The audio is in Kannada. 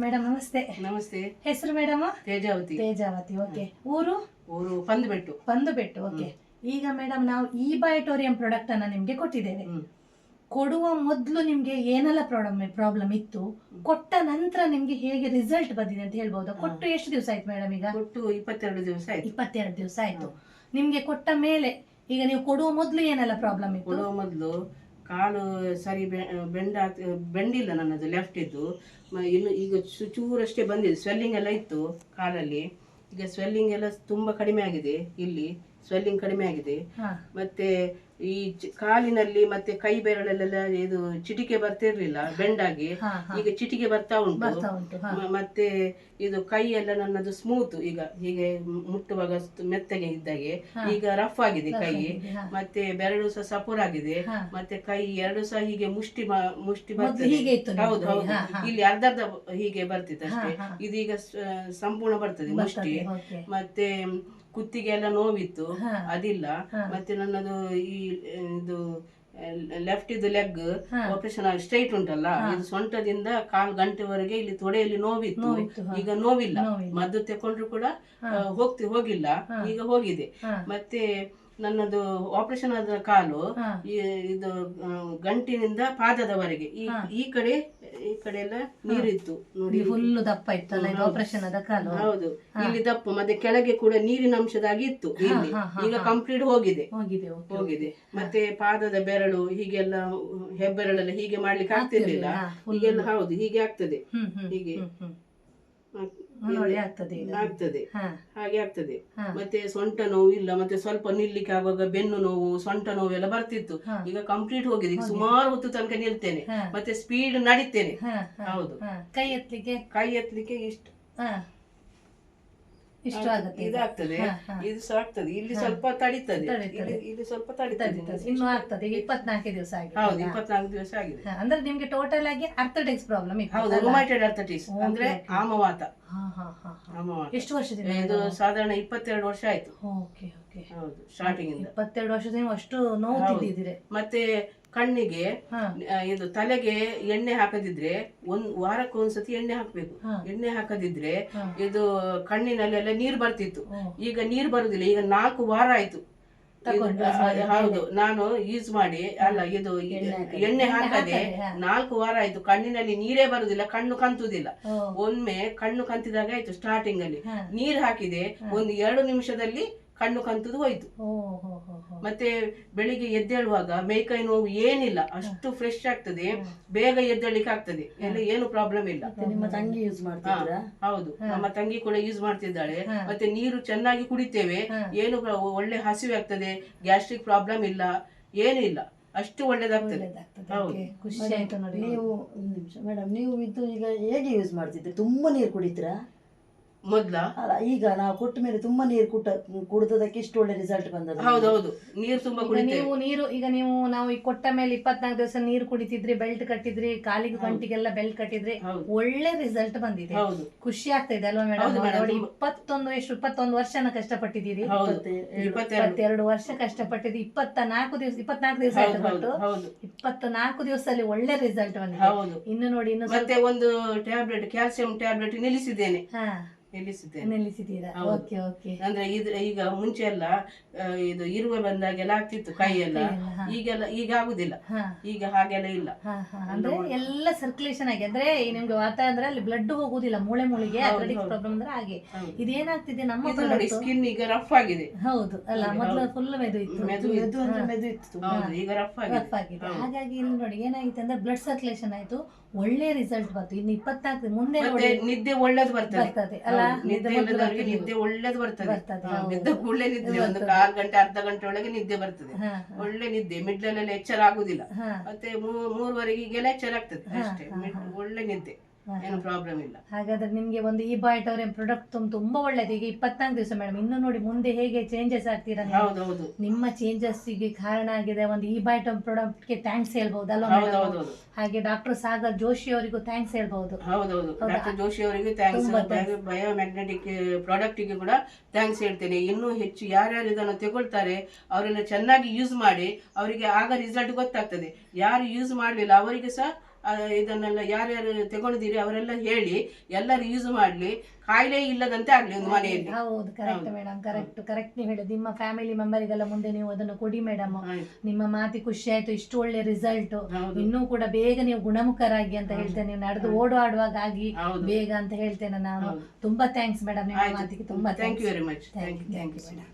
ಮೇಡಮ್ ನಮಸ್ತೆ. ನಮಸ್ತೆ. ಹೆಸರು ಮೇಡಮ್? ತೇಜಾವತಿ. ತೇಜಾವತಿ. ಓಕೆ. ಊರು? ಊರು ಪಂದುಬೆಟ್ಟು. ಪಂದುಬೆಟ್ಟು. ಓಕೆ. ಈಗ ಮೇಡಮ್ ನಾವು ಈ ಬಯೋಟೋರಿಯಂ ಪ್ರಾಡಕ್ಟ್ ಅನ್ನ ನಿಮ್ಗೆ ಕೊಟ್ಟಿದ್ದೇವೆ. ಕೊಡುವ ಮೊದಲು ನಿಮ್ಗೆ ಏನೆಲ್ಲ ಪ್ರಾಬ್ಲಮ್ ಇತ್ತು, ಕೊಟ್ಟ ನಂತರ ನಿಮ್ಗೆ ಹೇಗೆ ರಿಸಲ್ಟ್ ಬಂದಿದೆ ಅಂತ ಹೇಳ್ಬಹುದಾ? ಕೊಟ್ಟು ಎಷ್ಟು ದಿವಸ ಆಯ್ತು ಮೇಡಮ್? ಈಗ ಕೊಟ್ಟು 22 ದಿವಸ ಆಯ್ತು. 22 ದಿವಸ ಆಯ್ತು. ನಿಮ್ಗೆ ಕೊಟ್ಟ ಮೇಲೆ ಈಗ ನೀವು ಕೊಡುವ ಮೊದಲು ಏನೆಲ್ಲ ಪ್ರಾಬ್ಲಮ್ ಇತ್ತು? ಕೊಡುವ ಮೊದಲು ಕಾಲು ಸರಿ ಬೆಂಡಿಲ್ಲ ನನ್ನದು, ಲೆಫ್ಟ್ ಇದ್ದು. ಇನ್ನು ಈಗ ಚೂರಷ್ಟೇ ಬಂದಿದೆ. ಸ್ವೆಲ್ಲಿಂಗ್ ಎಲ್ಲ ಇತ್ತು ಕಾಲಲ್ಲಿ. ಈಗ ಸ್ವೆಲ್ಲಿಂಗ್ ಎಲ್ಲ ತುಂಬಾ ಕಡಿಮೆ ಆಗಿದೆ. ಇಲ್ಲಿ ಸ್ವೆಲ್ಲಿಂಗ್ ಕಡಿಮೆ ಆಗಿದೆ. ಮತ್ತೆ ಈ ಕಾಲಿನಲ್ಲಿ ಮತ್ತೆ ಕೈ ಬೆರಳಲ್ಲೆಲ್ಲ ಇದು ಚಿಟಿಕೆ ಬರ್ತಿರ್ಲಿಲ್ಲ, ಬೆಂಡಾಗಿ. ಈಗ ಚಿಟಿಕೆ ಬರ್ತಾ ಉಂಟು. ಮತ್ತೆ ಇದು ಕೈ ಎಲ್ಲ ನನ್ನದು ಸ್ಮೂತ್, ಈಗ ಹೀಗೆ ಮುಟ್ಟುವಾಗ ಮೆತ್ತಗೆ ಇದ್ದಾಗೆ. ಈಗ ರಫ್ ಆಗಿದೆ ಕೈ. ಮತ್ತೆ ಬೆರಳು ಸಹ ಸಪೂರ್ ಆಗಿದೆ. ಮತ್ತೆ ಕೈ ಎರಡು ಸಹ ಹೀಗೆ ಮುಷ್ಟಿ ಬರ್ತದೆ. ಹೌದು ಹೌದು, ಇಲ್ಲಿ ಅರ್ಧ ಹೀಗೆ ಬರ್ತಿತ್ತು ಅಷ್ಟೇ. ಇದೀಗ ಸಂಪೂರ್ಣ ಬರ್ತದೆ ಮುಷ್ಟಿ. ಮತ್ತೆ ಕುತ್ತಿಗೆ ಎಲ್ಲ ನೋವಿತ್ತು, ಅದಿಲ್ಲ. ಮತ್ತೆ ನನ್ನದು ಈ ಇದು ಲೆಫ್ಟ್ ಇದು ಲೆಗ್ ಆಪರೇಷನ್ ಸ್ಟ್ರೈಟ್ ಉಂಟಲ್ಲ, ಇದು ಸೊಂಟದಿಂದ ಕಾಲ್ ಗಂಟೆವರೆಗೆ ಇಲ್ಲಿ ತೊಡೆಯಲ್ಲಿ ನೋವಿತ್ತು. ಈಗ ನೋವಿಲ್ಲ. ಮದ್ದು ತಕೊಂಡ್ರು ಕೂಡ ಹೋಗಿಲ್ಲ, ಈಗ ಹೋಗಿದೆ. ಮತ್ತೆ ನನ್ನದು ಆಪರೇಷನ್ ಆದ ಕಾಲು ಇದು ಗಂಟಿನಿಂದ ಪಾದದವರೆಗೆ ಈ ಕಡೆ ಎಲ್ಲ ನೀರಿತ್ತು ನೋಡಿ, ಫುಲ್ ದಪ್ಪ ಇತ್ತಲ್ಲ ಆಪರೇಷನ್ ಆದ ಕಾಲು. ಹೌದು, ಇಲ್ಲಿ ದಪ್ಪ. ಮತ್ತೆ ಕೆಳಗೆ ಕೂಡ ನೀರಿನ ಅಂಶದಾಗಿ ಇತ್ತು ಇಲ್ಲಿ. ಈಗ ಕಂಪ್ಲೀಟ್ ಹೋಗಿದೆ. ಮತ್ತೆ ಪಾದದ ಬೆರಳು ಹೀಗೆಲ್ಲ, ಹೆಬ್ಬೆರಳೆಲ್ಲ ಹೀಗೆ ಮಾಡ್ಲಿಕ್ಕೆ ಆಗ್ತಿರ್ಲಿಲ್ಲ. ಈಗೆಲ್ಲ ಹೌದು ಹೀಗೆ ಆಗ್ತದೆ, ಹೀಗೆ ಆಗ್ತದೆ, ಹಾಗೆ ಆಗ್ತದೆ. ಮತ್ತೆ ಸೊಂಟ ನೋವು ಇಲ್ಲ. ಮತ್ತೆ ಸ್ವಲ್ಪ ನಿಲ್ಲಿಕ್ಕೆ ಆಗುವಾಗ ಬೆನ್ನು ನೋವು, ಸೊಂಟ ನೋವು ಎಲ್ಲ ಬರ್ತಿತ್ತು. ಈಗ ಕಂಪ್ಲೀಟ್ ಹೋಗಿದೆ. ಈಗ ಸುಮಾರು ಹೊತ್ತು ತನಕ ನಿಲ್ತೇನೆ, ಮತ್ತೆ ಸ್ಪೀಡ್ ನಡೀತೇನೆ. ಹೌದು, ಕೈ ಎತ್ತಲಿಕ್ಕೆ ಇಷ್ಟು ಇದಾಗ್ತದೆ. ಇದು ಸಹ ಆಗ್ತದೆ. ಇಲ್ಲಿ ಸ್ವಲ್ಪ ತಡಿತದೆ, ಇಲ್ಲಿ ಸ್ವಲ್ಪ ತಡಿತದೆ. ಇನ್ನು ಆಗ್ತದೆ. 24 ದಿವಸ ಆಗಿದೆ. ಹೌದು, 24 ದಿವಸ ಆಗಿದೆ. ಅಂದ್ರೆ ನಿಮ್ಗೆ ಟೋಟಲ್ ಆಗಿ ಅರ್ಥೈಟಿಸ್ ಪ್ರಾಬ್ಲಮ್ ಇತ್ತು. ಹೌದು, ರುಮಟೈಡ್ ಅರ್ಥೈಟಿಸ್ ಅಂದ್ರೆ ಆಮವಾತ. ಎಷ್ಟು ವರ್ಷದಿಂದ? ಇದು ಸಾಧಾರಣ 22 ವರ್ಷ ಆಯ್ತು. ಹೌದು, ಸ್ಟಾರ್ಟಿಂಗ್ ಇಂದ 22 ವರ್ಷದಿಂದ ಅಷ್ಟು ನೋವು ತಿಂದಿದ್ದೀರಿ. ಮತ್ತೆ ಕಣ್ಣಿಗೆ ಇದು ತಲೆಗೆ ಎಣ್ಣೆ ಹಾಕದಿದ್ರೆ ವಾರಕ್ಕೆ ಒಂದ್ಸತಿ ಎಣ್ಣೆ ಹಾಕ್ಬೇಕು. ಎಣ್ಣೆ ಹಾಕದಿದ್ರೆ ಇದು ಕಣ್ಣಿನಲ್ಲೆಲ್ಲ ನೀರು ಬರ್ತಿತ್ತು. ಈಗ ನೀರು ಬರುದಿಲ್ಲ. ಈಗ 4 ವಾರ ಆಯ್ತು. ಹೌದು, ನಾನು ಯೂಸ್ ಮಾಡಿ ಅಲ್ಲ, ಇದು ಎಣ್ಣೆ ಹಾಕದೆ 4 ವಾರ ಆಯ್ತು. ಕಣ್ಣಿನಲ್ಲಿ ನೀರೇ ಬರುದಿಲ್ಲ, ಕಣ್ಣು ಕಂತುದಿಲ್ಲ. ಒಮ್ಮೆ ಕಣ್ಣು ಕಂತಿದಾಗ ಆಯ್ತು. ಸ್ಟಾರ್ಟಿಂಗ್ ಅಲ್ಲಿ ನೀರ್ ಹಾಕಿದೆ, 1-2 ನಿಮಿಷದಲ್ಲಿ ಕಣ್ಣು ಕಂತುದು ಹೋಯ್ತು. ಮತ್ತೆ ಬೆಳಿಗ್ಗೆ ಎದ್ದೇಳುವಾಗ ಮೇಕೈ ನೋವು ಏನಿಲ್ಲ, ಅಷ್ಟು ಫ್ರೆಶ್ ಆಗ್ತದೆ, ಬೇಗ ಎದ್ದೇಳಿಕ್ಕೆ ಆಗ್ತದೆ. ಏನು ಪ್ರಾಬ್ಲಮ್ ಇಲ್ಲ. ನಿಮ್ಮ ತಂಗಿ ಯೂಸ್ ಮಾಡ್ತಿದ್ರಾ? ಹೌದು, ನಮ್ಮ ತಂಗಿ ಕೂಡ ಯೂಸ್ ಮಾಡ್ತಿದ್ದಾಳೆ. ಮತ್ತೆ ನೀರು ಚೆನ್ನಾಗಿ ಕುಡಿತೇವೆ. ಏನು ಒಳ್ಳೆ ಹಸಿವೆ ಆಗ್ತದೆ, ಗ್ಯಾಸ್ಟ್ರಿಕ್ ಪ್ರಾಬ್ಲಮ್ ಇಲ್ಲ, ಏನು ಇಲ್ಲ, ಅಷ್ಟು ಒಳ್ಳೇದಾಗ್ತದೆ. ಹೌದು, ಖುಷಿ ಆಯ್ತು ನೋಡಿ. ನೀವು ಮೇಡಮ್, ನೀವು ಇದು ಈಗ ಹೇಗೆ ಯೂಸ್ ಮಾಡ್ತಿದ್ರಿ? ತುಂಬಾ ನೀರು ಕುಡಿತೀರಾ ಮೊದ್ಲ? ಅಲ್ಲ, ಈಗ ನಾವು ಕೊಟ್ಟ ಮೇಲೆ ತುಂಬಾ ನೀರು ಕುಡಿದದಕ್ಕೆ ಇಷ್ಟು ಒಳ್ಳೆ ರಿಸಲ್ಟ್ ಬಂದದ್ದು. ಹೌದೌದು, ನೀರು ತುಂಬಾ ನೀವು ನಾವು ಈ ಕೊಟ್ಟ ಮೇಲೆ 24 ದಿವಸ ನೀರು ಕುಡಿತಿದ್ರಿ, ಬೆಲ್ಟ್ ಕಟ್ಟಿದ್ರಿ, ಕಾಲಿಗೆ ಗಂಟಿಗೆಲ್ಲ ಬೆಲ್ಟ್ ಕಟ್ಟಿದ್ರಿ, ಒಳ್ಳೆ ರಿಸಲ್ಟ್ ಬಂದಿದೆ. ಖುಷಿ ಆಗ್ತಾ ಇದೆ ಅಲ್ವಾ ಮೇಡಮ್? ನೋಡಿ, 21 ವರ್ಷನ ಕಷ್ಟಪಟ್ಟಿದ್ದೀರಿ. 22 ವರ್ಷ ಕಷ್ಟಪಟ್ಟಿದ್ರಿ. 24 ದಿವಸ ಆಯ್ತು ಕೊಟ್ಟು. 24 ದಿವಸದಲ್ಲಿ ಒಳ್ಳೆ ರಿಸಲ್ಟ್ ಬಂದಿದೆ. ಇನ್ನು ನೋಡಿ, ಇನ್ನು ಮತ್ತೆ ಒಂದು ಟ್ಯಾಬ್ಲೆಟ್, ಕ್ಯಾಲ್ಸಿಯಂ ಟ್ಯಾಬ್ಲೆಟ್ ನಿಲ್ಲಿಸಿದ್ದೀರಾ? ಅಂದ್ರೆ ಈಗ ಮುಂಚೆ ಎಲ್ಲ ಇದು ಇರುವೆ ಬಂದಾಗೆಲ್ಲ ಆಗ್ತಿತ್ತು ಕೈಯೆಲ್ಲ, ಈಗ ಆಗುದಿಲ್ಲ. ಈಗ ಹಾಗೆಲ್ಲ ಇಲ್ಲ. ಅಂದ್ರೆ ಎಲ್ಲ ಸರ್ಕ್ಯುಲೇಷನ್ ಆಗಿ, ಅಂದ್ರೆ ನಿಮ್ಗೆ ವಾತಾವರಣ ಅಂದ್ರೆ ಅಲ್ಲಿ ಬ್ಲಡ್ ಹೋಗುದಿಲ್ಲ ಮೂಳೆಗೆ. ಅಥ್ಲೆಟಿಕ್ಸ್ ಪ್ರಾಬ್ಲಮ್ ಅಂದ್ರೆ ಹಾಗೆ ಇದೇನಾಗ್ತಿದೆ, ನಮ್ಮ ಸ್ಕಿನ್ ಈಗ ರಫ್ ಆಗಿದೆ. ಹೌದು ಅಲ್ಲ, ಮೊದಲು ಫುಲ್ ಮೆದು ಇತ್ತು, ಈಗ ರಫ್ ಆಗಿದೆ. ಹಾಗಾಗಿ ಇಲ್ಲಿ ನೋಡಿ ಏನಾಗಿತ್ತು ಅಂದ್ರೆ ಬ್ಲಡ್ ಸರ್ಕ್ಯುಲೇಷನ್ ಆಯ್ತು, ಒಳ್ಳೆ ರಿಸಲ್ಟ್ ಬಂತು. ಇನ್ನು 24 ಮುಂದೆ ನಿದ್ದೆ ಒಳ್ಳೇದು ಬರ್ತದೆ ಅಲ್ಲ, ನಿದ್ದೆ ಒಳ್ಳೇದು ಬರ್ತದೆ. ನಿದ್ದೆ ಕೂಡಲೇ ನಿದ್ದೆ, 1/4 ಗಂಟೆ ಅರ್ಧ ಗಂಟೆ ಒಳಗೆ ನಿದ್ದೆ ಬರ್ತದೆ. ಒಳ್ಳೆ ನಿದ್ದೆ, ಮಿಡ್ಲಲ್ಲೆಲ್ಲ ಎಚ್ಚರ ಆಗುದಿಲ್ಲ. ಮತ್ತೆ 3:15 ಹೀಗೆಲ್ಲ ಎಚ್ಚರ ಆಗ್ತದೆ ಅಷ್ಟೇ. ಒಳ್ಳೆ ನಿದ್ದೆ, ಏನು ಪ್ರಾಬ್ಲಮ್ ಇಲ್ಲ. ಹಾಗಾದ್ರೆ ನಿಮ್ಗೆ ಒಂದು ಈ ಬಯೋಟೋರಿಯಂ ಪ್ರಾಡಕ್ಟ್ ತುಂಬಾ ಒಳ್ಳೇದು. ಈಗ 24 ದಿವಸ ಮೇಡಮ್, ಇನ್ನು ನೋಡಿ ಮುಂದೆ ಹೇಗೆ ಚೇಂಜಸ್ ಆಗ್ತೀರಾ? ನಿಮ್ಮ ಚೇಂಜಸ್ ಗೆ ಕಾರಣ ಆಗಿದೆ ಒಂದು ಈ ಬಯೋಟೋರಿಯಂ ಪ್ರಾಡಕ್ಟ್ ಗೆ ಥ್ಯಾಂಕ್ಸ್ ಹೇಳ್ಬಹುದಲ್ಲ? ಹಾಗೆ ಡಾಕ್ಟರ್ ಸಾಗರ್ ಜೋಶಿ ಅವರಿಗೂ ಥ್ಯಾಂಕ್ಸ್ ಹೇಳ್ಬಹುದು. ಹೌದೌದು, ಡಾಕ್ಟರ್ ಜೋಶಿ ಅವರಿಗೂ ಥ್ಯಾಂಕ್ಸ್. ಬಯೋಮ್ಯಾಗ್ನೆಟಿಕ್ ಪ್ರಾಡಕ್ಟ್ ಗೆ ಕೂಡ ಥ್ಯಾಂಕ್ಸ್ ಹೇಳ್ತೇನೆ. ಇನ್ನೂ ಹೆಚ್ಚು ಯಾರ್ಯಾರು ಇದನ್ನು ತಗೊಳ್ತಾರೆ ಅವರೆಲ್ಲ ಚೆನ್ನಾಗಿ ಯೂಸ್ ಮಾಡಿ, ಅವರಿಗೆ ಆಗ ರಿಸಲ್ಟ್ ಗೊತ್ತಾಗ್ತದೆ. ಯಾರು ಯೂಸ್ ಮಾಡಲಿಲ್ಲ ಅವರಿಗೆ ಸಹ ಇದನ್ನೆಲ್ಲ ಯಾರ್ಯಾರು ತಗೊಂಡಿದ್ದೀರಿ ಅವರೆಲ್ಲ ಹೇಳಿ ಎಲ್ಲರೂ ಯೂಸ್ ಮಾಡ್ಲಿ, ಕಾಯಿಲೆ ಇಲ್ಲದಂತೆ ಆಗ್ಲಿ ಒಂದು ಮನೆಯಲ್ಲಿ. ಹೌದು, ಕರೆಕ್ಟ್ ಮೇಡಮ್, ಕರೆಕ್ಟ್ ನೀವು ಹೇಳಿದ್ದು. ನಿಮ್ಮ ಫ್ಯಾಮಿಲಿ ಮೆಂಬರಿಗೆಲ್ಲ ಮುಂದೆ ನೀವು ಅದನ್ನು ಕೊಡಿ ಮೇಡಮ್. ನಿಮ್ಮ ಮಾತಿ ಖುಷಿ ಆಯ್ತು, ಇಷ್ಟು ಒಳ್ಳೆ ರಿಸಲ್ಟ್, ಇನ್ನೂ ಕೂಡ ಬೇಗ ನೀವು ಗುಣಮುಖರಾಗಿ ಅಂತ ಹೇಳ್ತೇನೆ. ನೀವು ನಡೆದು ಓಡಾಡುವಾಗ ಆಗಿ ಬೇಗ ಅಂತ ಹೇಳ್ತೇನೆ ನಾನು. ತುಂಬಾ ಥ್ಯಾಂಕ್ಸ್ ಮೇಡಮ್, ನಿಮ್ಮ ಮಾತಿಗೆ ತುಂಬಾ thank you very much. Thank you madam.